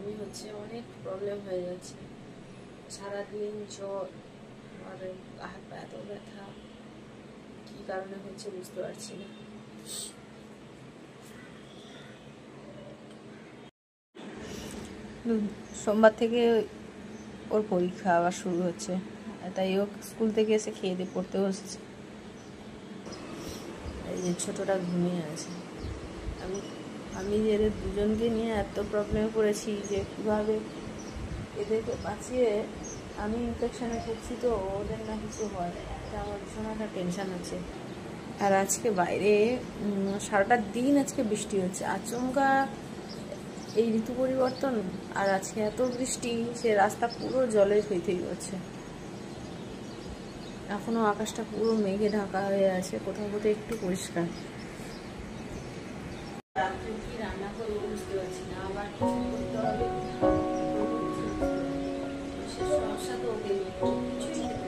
বমি হচ্ছে, অনেক প্রবলেম হয়ে যাচ্ছে। সারাদিন জ্বর আর হাত পা এত ব্যথা, কি কারণে হচ্ছে বুঝতে পারছি না। সোমবার থেকে ওর পরীক্ষা আবার শুরু হচ্ছে, তাই ও স্কুল থেকে এসে খেয়ে দিয়ে পড়তে বসেছে। এই যে ছোটটা ঘুমিয়ে আছে। আমি এদের দুজনকে নিয়ে এত প্রবলেমে পড়েছি যে কীভাবে এদেরকে বাঁচিয়ে, আমি ইনফেকশানে ভুগছি তো ওদের না কিছু হয়, এটা আমার ভীষণ একটা টেনশান আছে। আর আজকে বাইরে সারাটা দিন আজকে বৃষ্টি হচ্ছে, আচমকা এই ঋতু পরিবর্তন, আর আজকে এত বৃষ্টি, সে রাস্তা পুরো জলে থই থই করছে। এখনো আকাশটা পুরো মেঘে ঢাকা হয়ে আছে, কোথাও কোথাও একটু পরিষ্কার। রাত্রে কি রান্না করবো বুঝতে পারছি না, আবার কিছু করতে হবে, সমস্যা তো ওকে কিছুই খেতে